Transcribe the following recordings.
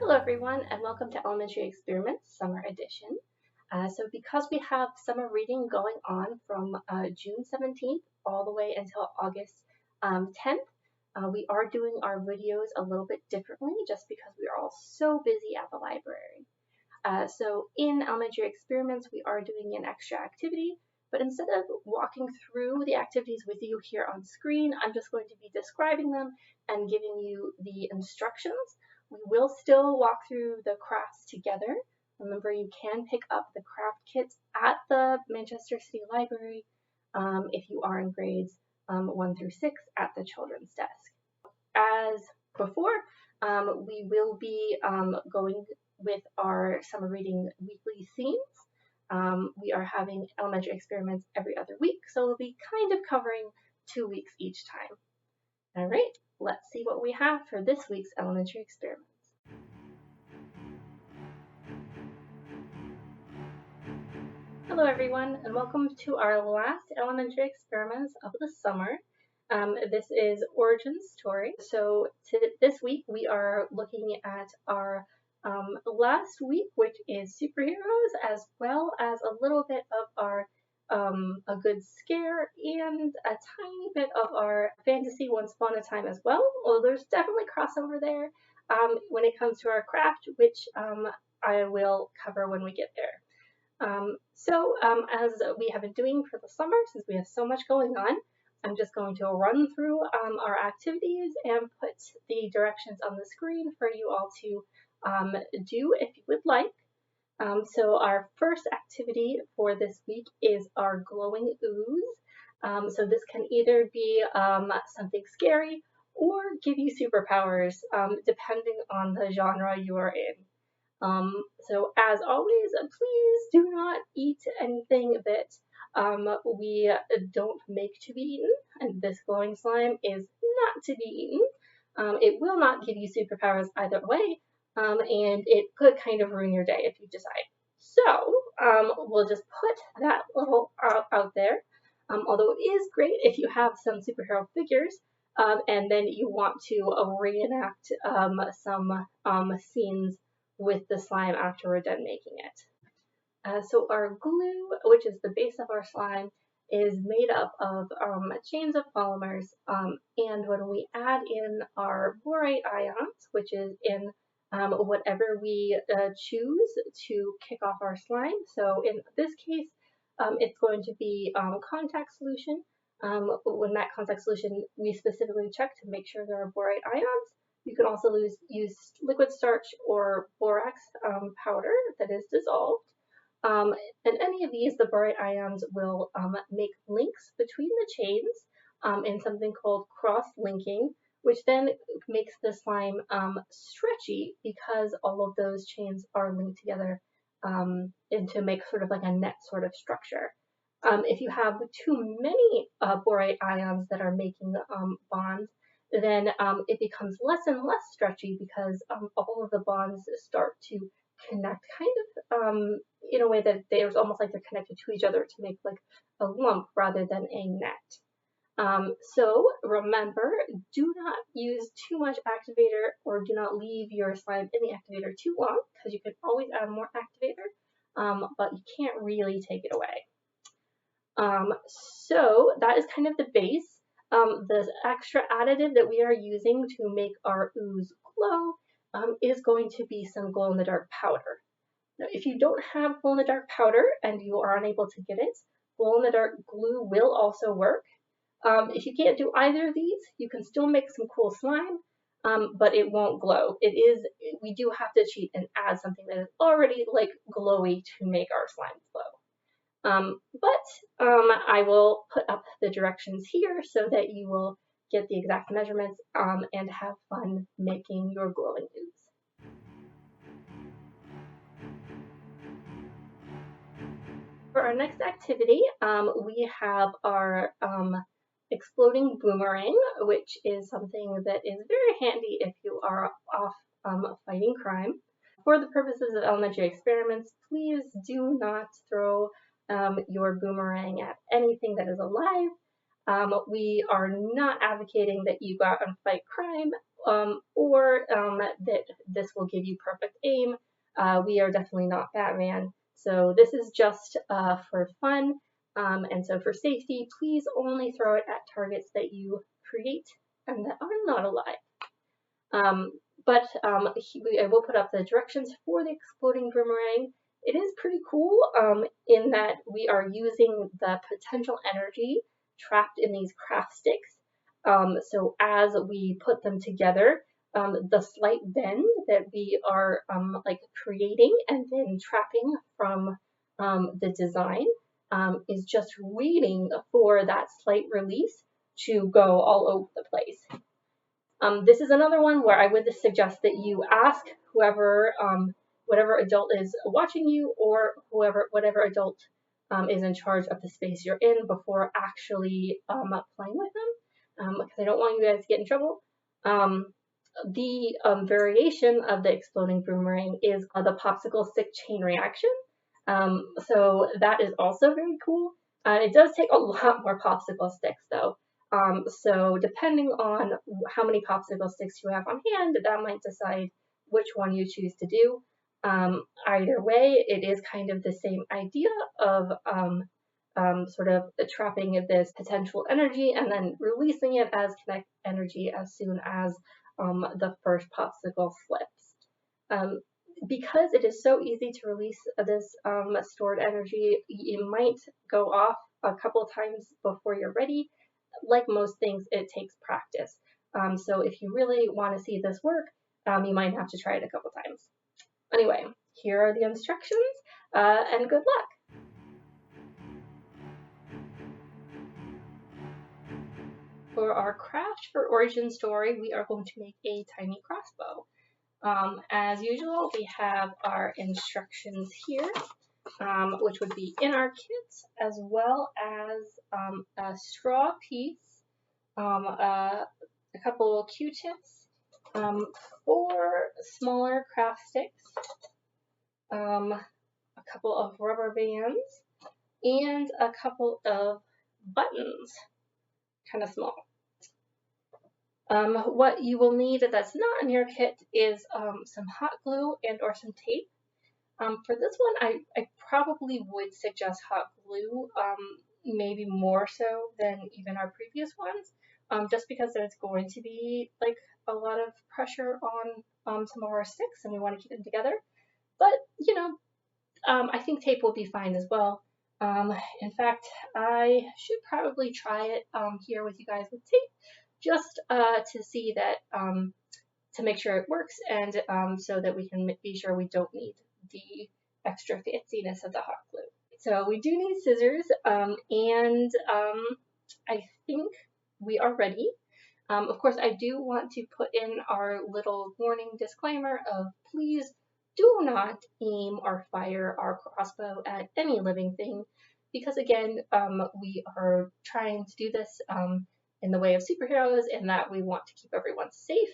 Hello everyone and welcome to Elementary Experiments Summer Edition. So because we have summer reading going on from June 17th all the way until August 10th, we are doing our videos a little bit differently just because we are all so busy at the library. So in Elementary Experiments we are doing an extra activity, but instead of walking through the activities with you here on screen, I'm just going to be describing them and giving you the instructions. We will still walk through the crafts together. Remember, you can pick up the craft kits at the Manchester City Library if you are in grades 1 through 6 at the children's desk. As before, we will be going with our summer reading weekly themes. We are having elementary experiments every other week, so we'll be kind of covering 2 weeks each time. All right. Let's see what we have for this week's elementary experiments. Hello everyone and welcome to our last elementary experiments of the summer. This is Origin Story. So this week we are looking at our last week, which is superheroes, as well as a little bit of our a good scare and a tiny bit of our fantasy once upon a time as well. Although there's definitely crossover there when it comes to our craft, which I will cover when we get there. As we have been doing for the summer, since we have so much going on, I'm just going to run through our activities and put the directions on the screen for you all to do if you would like. So our first activity for this week is our glowing ooze. So this can either be something scary or give you superpowers, depending on the genre you are in. So as always, please do not eat anything that we don't make to be eaten, and this glowing slime is not to be eaten. It will not give you superpowers either way, and it could kind of ruin your day if you decide. So we'll just put that little out there, although it is great if you have some superhero figures and then you want to reenact some scenes with the slime after we're done making it. So our glue, which is the base of our slime, is made up of chains of polymers, and when we add in our borate ions, which is in whatever we choose to kick off our slime, so in this case it's going to be contact solution. When that contact solution we specifically check to make sure there are borate ions. You can also use liquid starch or borax powder that is dissolved. And any of these, the borate ions will make links between the chains in something called cross-linking, which then makes the slime stretchy because all of those chains are linked together and to make sort of like a net sort of structure. If you have too many borate ions that are making bonds, then it becomes less and less stretchy because all of the bonds start to connect kind of in a way that there's almost like they're connected to each other to make like a lump rather than a net. So remember, do not use too much activator or do not leave your slime in the activator too long because you can always add more activator, but you can't really take it away. So that is kind of the base. The extra additive that we are using to make our ooze glow is going to be some glow-in-the-dark powder. Now, if you don't have glow-in-the-dark powder and you are unable to get it, glow-in-the-dark glue will also work. If you can't do either of these, you can still make some cool slime, but it won't glow. We do have to cheat and add something that is already like glowy to make our slime glow. But I will put up the directions here so that you will get the exact measurements and have fun making your glowing ooze. For our next activity, we have our exploding boomerang, which is something that is very handy if you are off fighting crime. For the purposes of elementary experiments, please do not throw your boomerang at anything that is alive. We are not advocating that you go out and fight crime or that this will give you perfect aim. We are definitely not Batman. So this is just for fun. And so for safety, please only throw it at targets that you create and that are not alive. I will put up the directions for the exploding boomerang. It is pretty cool in that we are using the potential energy trapped in these craft sticks. So as we put them together, the slight bend that we are like creating and then trapping from the design is just waiting for that slight release to go all over the place. This is another one where I would suggest that you ask whoever, whatever adult is watching you, or whatever adult is in charge of the space you're in before actually playing with them, because I don't want you guys to get in trouble. The variation of the exploding boomerang is the popsicle stick chain reaction. So that is also very cool. It does take a lot more popsicle sticks though. So depending on how many popsicle sticks you have on hand, that might decide which one you choose to do. Either way, it is kind of the same idea of sort of trapping this potential energy and then releasing it as kinetic energy as soon as the first popsicle slips. Because it is so easy to release this stored energy, it might go off a couple times before you're ready. Like most things, it takes practice. So if you really want to see this work, you might have to try it a couple times. Anyway, here are the instructions, and good luck. For our craft for origin story, we are going to make a tiny crossbow. As usual, we have our instructions here, which would be in our kit, as well as a straw piece, a couple Q-tips, 4 smaller craft sticks, a couple of rubber bands, and a couple of buttons, kind of small. What you will need that's not in your kit is some hot glue and or some tape. For this one, I probably would suggest hot glue, maybe more so than even our previous ones, just because there's going to be like a lot of pressure on some of our sticks and we want to keep them together. But, you know, I think tape will be fine as well. In fact, I should probably try it here with you guys with tape, just to see that, to make sure it works, and so that we can be sure we don't need the extra fanciness of the hot glue. So we do need scissors, and I think we are ready. Of course, I do want to put in our little warning disclaimer of please do not aim or fire our crossbow at any living thing, because again, we are trying to do this in the way of superheroes, and that we want to keep everyone safe.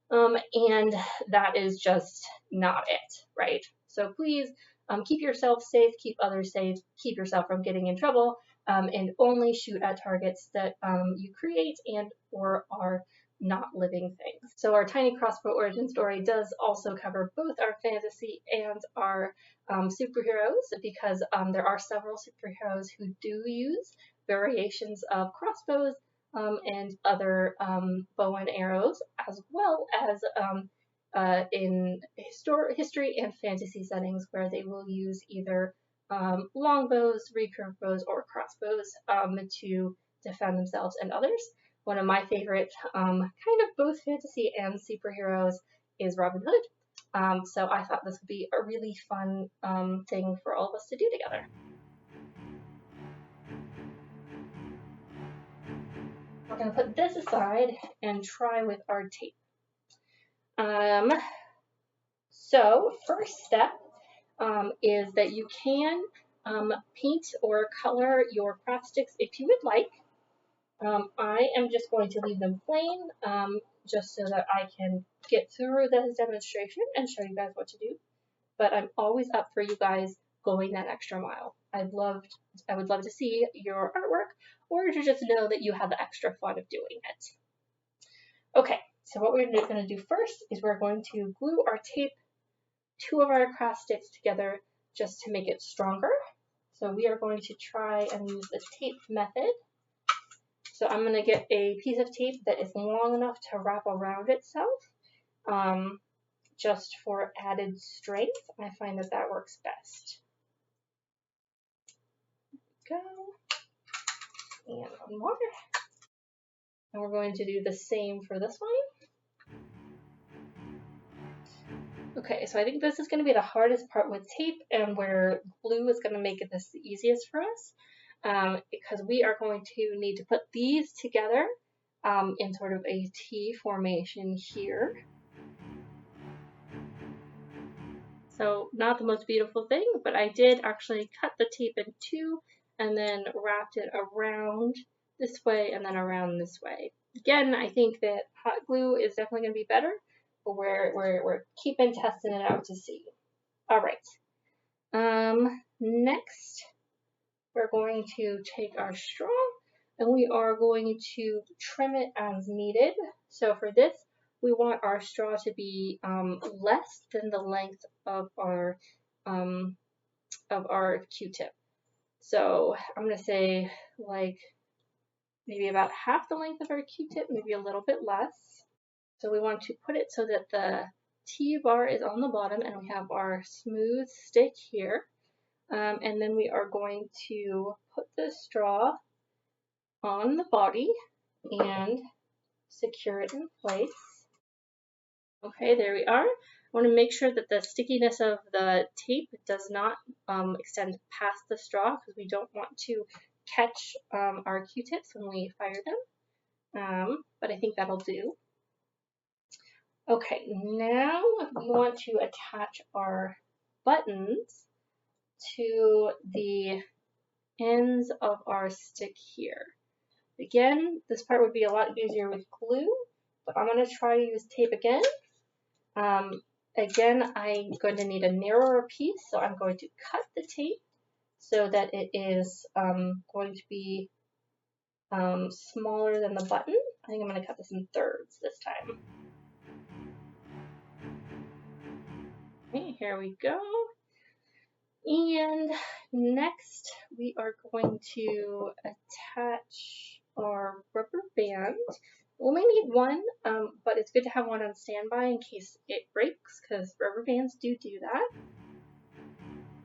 And that is just not it, right? So please keep yourself safe, keep others safe, keep yourself from getting in trouble, and only shoot at targets that you create and or are not living things. So our tiny crossbow origin story does also cover both our fantasy and our superheroes, because there are several superheroes who do use variations of crossbows and other bow and arrows, as well as in history and fantasy settings where they will use either longbows, recurve bows, or crossbows to defend themselves and others. One of my favorite kind of both fantasy and superheroes is Robin Hood. So I thought this would be a really fun thing for all of us to do together. We're going to put this aside and try with our tape. So first step is that you can paint or color your craft sticks if you would like. I am just going to leave them plain just so that I can get through this demonstration and show you guys what to do. But I'm always up for you guys going that extra mile. I would love to see your artwork, or to just know that you have the extra fun of doing it. Okay, So what we're going to do first is we're going to glue our tape, 2 of our cross sticks together just to make it stronger. So we are going to try and use the tape method. So I'm going to get a piece of tape that is long enough to wrap around itself, just for added strength. I find that that works best. Go. And one more. And we're going to do the same for this one. Okay, so I think this is going to be the hardest part with tape, and where glue is going to make this the easiest for us, because we are going to need to put these together in sort of a T formation here. So not the most beautiful thing, but I did actually cut the tape in 2 and then wrapped it around this way and then around this way. Again, I think that hot glue is definitely going to be better, but we're keeping testing it out to see. All right. Next, we're going to take our straw and we are going to trim it as needed. So for this, we want our straw to be less than the length of our Q-tip. So I'm going to say like maybe about half the length of our Q-tip, maybe a little bit less. So we want to put it so that the T-bar is on the bottom and we have our smooth stick here. And then we are going to put the straw on the body and secure it in place. Okay, there we are. I want to make sure that the stickiness of the tape does not extend past the straw, because we don't want to catch our Q-tips when we fire them, but I think that'll do. Okay, now we want to attach our buttons to the ends of our stick here. Again, this part would be a lot easier with glue, but I'm going to try to use tape again. Again, I'm going to need a narrower piece, so I'm going to cut the tape so that it is going to be smaller than the button. I think I'm going to cut this in thirds this time. Okay, here we go. And next, we are going to attach our rubber band. We only need one, but it's good to have one on standby in case it breaks, because rubber bands do that.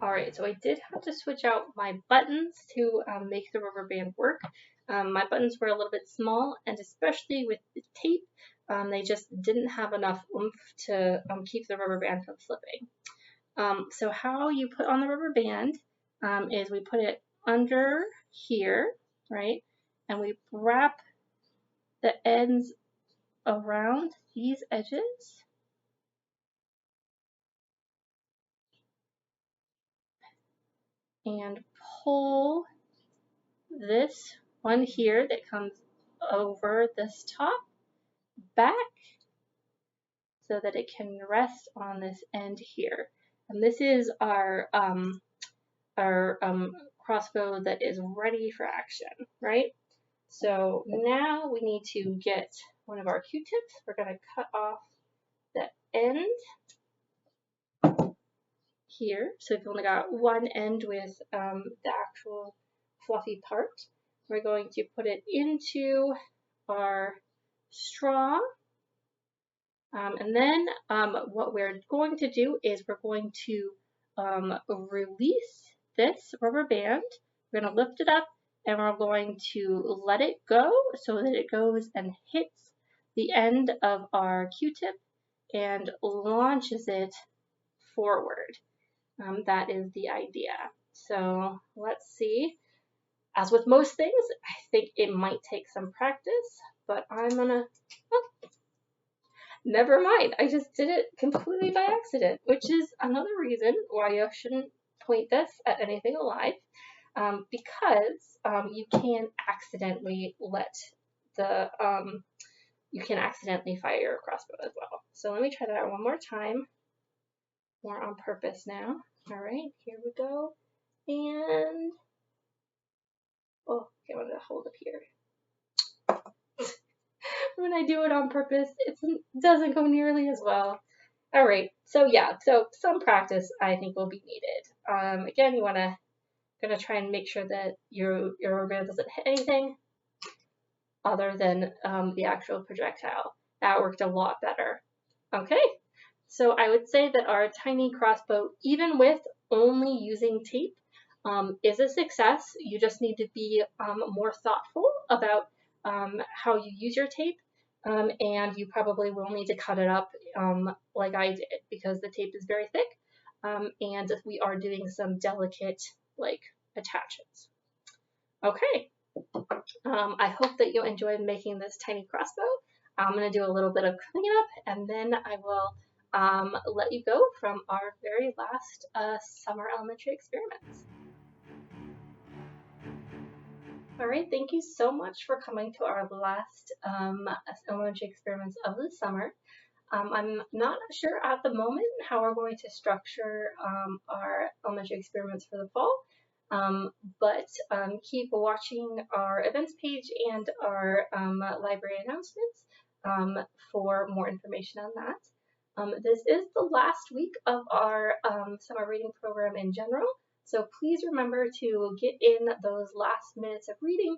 Alright, so I did have to switch out my buttons to make the rubber band work. My buttons were a little bit small, and especially with the tape, they just didn't have enough oomph to keep the rubber band from slipping. So how you put on the rubber band is we put it under here, right? And we wrap the ends around these edges. And pull this one here that comes over this top back so that it can rest on this end here. And this is our crossbow that is ready for action, right? So now we need to get one of our Q-tips. We're going to cut off the end here. So we've only got one end with the actual fluffy part. We're going to put it into our straw. And then what we're going to do is we're going to release this rubber band. We're going to lift it up and we're going to let it go so that it goes and hits the end of our Q-tip and launches it forward. That is the idea. So let's see. As with most things, I think it might take some practice, but I'm gonna, never mind. I just did it completely by accident, which is another reason why you shouldn't point this at anything alive, because you can accidentally you can accidentally fire your crossbow as well. So let me try that one more time, more on purpose now. All right, here we go. And, oh, okay, I'm gonna hold it here. I'm when I do it on purpose, it doesn't go nearly as well. All right, so yeah, so some practice I think will be needed. Again, you gonna try and make sure that your rubber band doesn't hit anything other than the actual projectile. That worked a lot better. Okay, so I would say that our tiny crossbow, even with only using tape, is a success. You just need to be more thoughtful about how you use your tape, and you probably will need to cut it up like I did because the tape is very thick, and we are doing some delicate like attachments. Okay, I hope that you enjoyed making this tiny crossbow. I'm going to do a little bit of cleanup and then I will let you go from our very last summer elementary experiments. All right, thank you so much for coming to our last elementary experiments of the summer. I'm not sure at the moment how we're going to structure our elementary experiments for the fall, but keep watching our events page and our library announcements for more information on that. This is the last week of our summer reading program in general, so please remember to get in those last minutes of reading,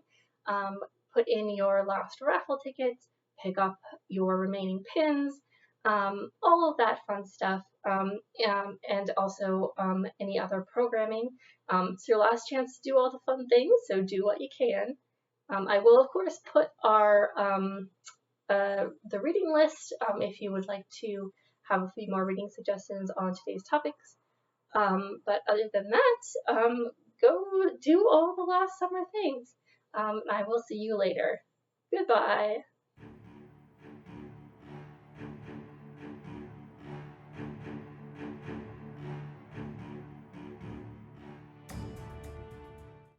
put in your last raffle tickets, pick up your remaining pins, all of that fun stuff, and also any other programming. It's your last chance to do all the fun things, so do what you can. I will, of course, put our the reading list if you would like to have a few more reading suggestions on today's topics. But other than that, go do all the last summer things. I will see you later. Goodbye.